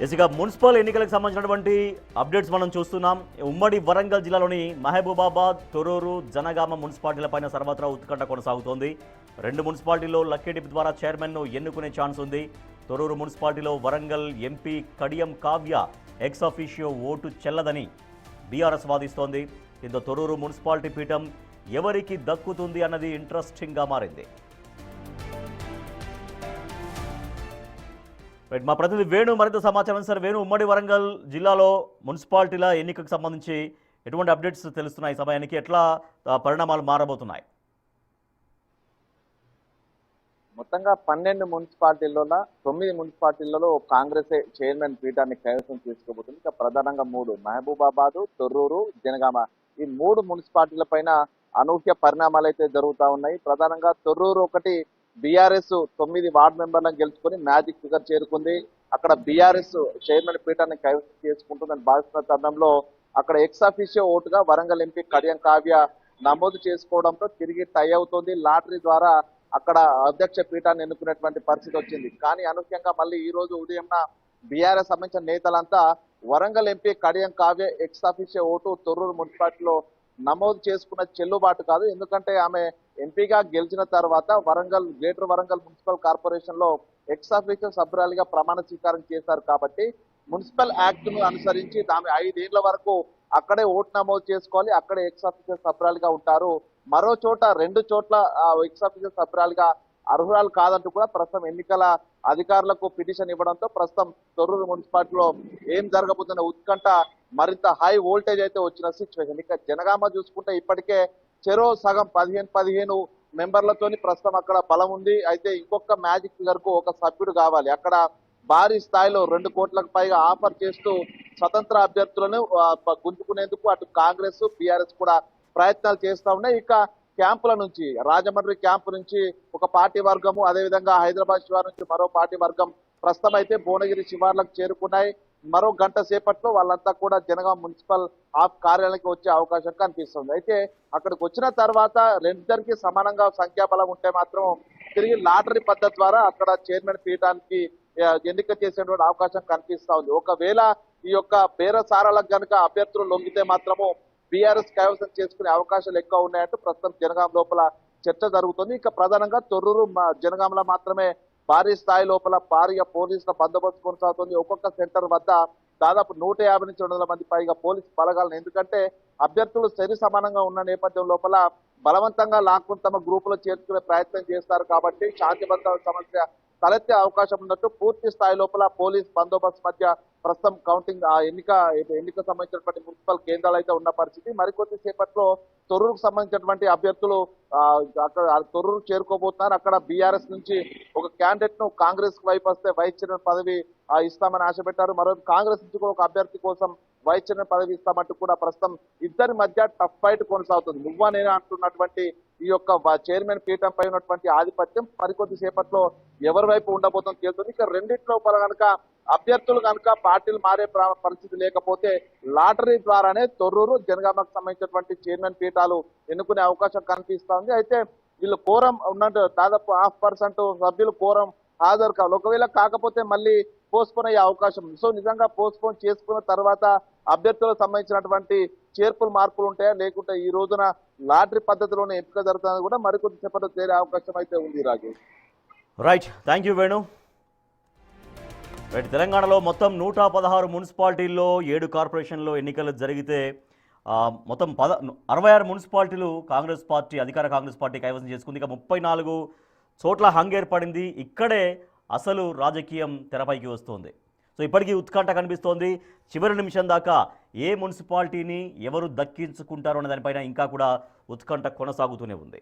ఇక మున్సిపల్ ఎన్నికలకు సంబంధించినటువంటి అప్డేట్స్ మనం చూస్తున్నాం. ఉమ్మడి వరంగల్ జిల్లాలోని మహబూబాబాద్, తొర్రూరు, జనగామ మున్సిపాలిటీలపైన సర్వత్రా ఉత్కంఠ కొనసాగుతోంది. 2 మున్సిపాలిటీల్లో లక్కీ డిప్ ద్వారా చైర్మన్ను ఎన్నుకునే ఛాన్స్ ఉంది. తొర్రూరు మున్సిపాలిటీలో Warangal MP Kadiyam Kavya ex officio vote చెల్లదని బీఆర్ఎస్ వాదిస్తోంది. దీంతో తొర్రూరు మున్సిపాలిటీ పీఠం ఎవరికి దక్కుతుంది అన్నది ఇంట్రెస్టింగ్గా మారింది. మా ప్రతినిధి వేణు మరింత సమాచారం. సార్ వేణు, ఉమ్మడి వరంగల్ జిల్లాలో మున్సిపాలిటీల ఎన్నికకు సంబంధించి ఎటువంటి అప్డేట్స్ తెలుస్తున్నాయి? సమయానికి ఎట్లా పరిణామాలు మారబోతున్నాయి? మొత్తంగా 12 మున్సిపాలిటీల్లో 9 మున్సిపాలిటీలలో కాంగ్రెస్ చైర్మన్ పీఠాన్ని కైవసం చేసుకోబోతుంది. ఇక ప్రధానంగా 3 మహబూబాబాద్, తొర్రూరు, జనగామ ఈ 3 మున్సిపాలిటీల పైన అనూహ్య పరిణామాలు అయితే జరుగుతూ ఉన్నాయి. ప్రధానంగా తొర్రూరు ఒకటి బీఆర్ఎస్ 9 వార్డు మెంబర్లను గెలుచుకొని మ్యాజిక్ ఫిగర్ చేరుకుంది. అక్కడ బీఆర్ఎస్ చైర్మన్ పీఠాన్ని కైవసం చేసుకుంటుందని భావిస్తున్న తరుణంలో అక్కడ ఎక్స్ అఫీషియో ఓటుగా వరంగల్ ఎంపీ కడియం కావ్య నమోదు చేసుకోవడంతో తిరిగి టై అవుతోంది. లాటరీ ద్వారా అక్కడ అధ్యక్ష పీఠాన్ని ఎన్నుకునేటువంటి పరిస్థితి వచ్చింది. కానీ అనూహ్యంగా మళ్ళీ ఈ రోజు ఉదయం బీఆర్ఎస్ సంబంధించిన నేతలంతా Warangal MP Kadiyam Kavya ex officio vote Thorrur మున్సిపాలిటీలో నమోదు చేసుకున్న చెల్లుబాటు కాదు. ఎందుకంటే ఆమె ఎంపీగా గెలిచిన తర్వాత గ్రేటర్ వరంగల్ మున్సిపల్ కార్పొరేషన్ లో ఎక్స్ అఫీషియో సభ్యురాలిగా ప్రమాణ స్వీకారం చేశారు. కాబట్టి మున్సిపల్ యాక్ట్ ను అనుసరించి ఆమె 5 ఏళ్ల వరకు అక్కడే ఓటు నమోదు చేసుకోవాలి, అక్కడే ఎక్స్ అఫీషియో సభ్యురాలిగా ఉంటారు. మరో చోట 2 చోట్ల ఎక్స్ అఫీషియో సభ్యురాలిగా అర్హురాలు కాదంటూ కూడా ప్రస్తుతం ఎన్నికల అధికారులకు పిటిషన్ ఇవ్వడంతో ప్రస్తుతం తొర్రూరు మున్సిపాలిటీలో ఏం జరగబోతున్న ఉత్కంఠ మరింత హై వోల్టేజ్ అయితే వచ్చిన సిచ్యువేషన్. ఇక జనగామ చూసుకుంటే ఇప్పటికే చెరో సగం 15 మెంబర్లతోని ప్రస్తుతం అక్కడ బలం ఉంది. అయితే ఇంకొక మ్యాజిక్ ఫిగర్ కు ఒక సభ్యుడు కావాలి. అక్కడ భారీ స్థాయిలో 2 కోట్లకు పైగా ఆఫర్ చేస్తూ స్వతంత్ర అభ్యర్థులను గుంజుకునేందుకు అటు కాంగ్రెస్ బీఆర్ఎస్ కూడా ప్రయత్నాలు చేస్తా ఉన్నాయి. ఇక క్యాంపుల నుంచి రాజమండ్రి క్యాంపు నుంచి ఒక పార్టీ వర్గము, అదేవిధంగా హైదరాబాద్ శివారు నుంచి మరో పార్టీ వర్గం ప్రస్తుతం అయితే భువనగిరి శివార్లకు చేరుకున్నాయి. మరో గంట సేపట్లో వాళ్ళంతా కూడా జనగామ మున్సిపల్ కార్యాలయానికి వచ్చే అవకాశం కనిపిస్తుంది. అయితే అక్కడికి వచ్చిన తర్వాత రెండిద్దరికి సమానంగా సంఖ్యాబలం ఉంటే మాత్రం తిరిగి లాటరీ పద్ధతి ద్వారా అక్కడ చైర్మన్ పీఠానికి ఎన్నిక చేసేటువంటి అవకాశం కనిపిస్తా ఉంది. ఒకవేళ ఈ యొక్క బేరసారాలకు కనుక అభ్యర్థులు లొంగితే మాత్రము బీఆర్ఎస్ కైవసం చేసుకునే అవకాశాలు ఎక్కువ ఉన్నాయంటూ ప్రస్తుతం జనగామ లోపల చర్చ జరుగుతుంది. ఇక ప్రధానంగా తొర్రూరు జనగామలో మాత్రమే భారీ స్థాయి లోపల భారీగా పోలీసుల బందోబస్తు కొనసాగుతుంది. ఒక్కొక్క సెంటర్ వద్ద దాదాపు 150 నుంచి 200 మంది పైగా పోలీసు బలగాలను, ఎందుకంటే అభ్యర్థులు సరి సమానంగా ఉన్న నేపథ్యం లోపల బలవంతంగా లాక్కుని తమ గ్రూపులో చేర్చుకునే ప్రయత్నం చేస్తారు. కాబట్టి శాంతి భద్రతల సమస్య తలెత్తే అవకాశం ఉన్నట్టు పూర్తి స్థాయి లోపల పోలీస్ బందోబస్తు మధ్య ప్రస్తుతం కౌంటింగ్ ఎన్నిక సంబంధించినటువంటి మున్సిపల్ కేంద్రాలు అయితే ఉన్న పరిస్థితి. మరికొద్ది సేపట్లో తొర్రూరుకు సంబంధించినటువంటి అభ్యర్థులు అక్కడ తొర్రూరు చేరుకోబోతున్నారు. అక్కడ బీఆర్ఎస్ నుంచి ఒక క్యాండిడేట్ ను కాంగ్రెస్ వైపు వస్తే వైస్ చైర్మన్ పదవి ఇస్తామని ఆశ పెట్టారు. మరో కాంగ్రెస్ నుంచి కూడా ఒక అభ్యర్థి కోసం వైస్ చైర్మన్ పదవి ఇస్తామంటూ కూడా ప్రస్తుతం ఇద్దరి మధ్య టఫ్ ఫైట్ కొనసాగుతుంది. నువ్వా నేనే అంటున్నటువంటి ఈ యొక్క చైర్మన్ పీఠం పై ఉన్నటువంటి ఆధిపత్యం మరికొద్ది సేపట్లో ఎవరి వైపు ఉండబోతుందో తేలుతుంది. ఇక రెండిట్లో కనుక అభ్యర్థులు కనుక పార్టీలు మారే పరిస్థితి లేకపోతే లాటరీ ద్వారానే తొర్రూరు జనగామకు సంబంధించినటువంటి చైర్మన్ పీఠాలు ఎన్నుకునే అవకాశం కనిపిస్తా ఉంది. అయితే వీళ్ళు కోరం ఉన్నట్టు దాదాపు 0.5% సభ్యులు కోరం హాజరు కావాలి. ఒకవేళ కాకపోతే మళ్ళీ పోస్ట్పోన్ అయ్యే అవకాశం ఉంది. సో నిజంగా పోస్ట్పోన్ చేసుకున్న తర్వాత అభ్యర్థులకు సంబంధించినటువంటి చేర్పులు మార్పులు ఉంటాయా, లేకుంటే ఈ రోజున లాటరీ పద్ధతిలోనే ఎంపిక జరుగుతుంది కూడా మరికొద్ది సేపట్లో చేరే అవకాశం అయితే ఉంది. Rajesh, right, thank you Venu. తెలంగాణలో మొత్తం 116 మున్సిపాలిటీల్లో 7 కార్పొరేషన్లో ఎన్నికలు జరిగితే మొత్తం 66 మున్సిపాలిటీలు అధికార కాంగ్రెస్ పార్టీ కైవసం చేసుకుంది. ఇక 34 చోట్ల హంగేర్పడింది. ఇక్కడే అసలు రాజకీయం తెరపైకి వస్తుంది. సో ఇప్పటికీ ఉత్కంఠ కనిపిస్తోంది. చివరి నిమిషం దాకా ఏ మున్సిపాలిటీని ఎవరు దక్కించుకుంటారో అనే దానిపైన ఇంకా కూడా ఉత్కంఠ కొనసాగుతూనే ఉంది.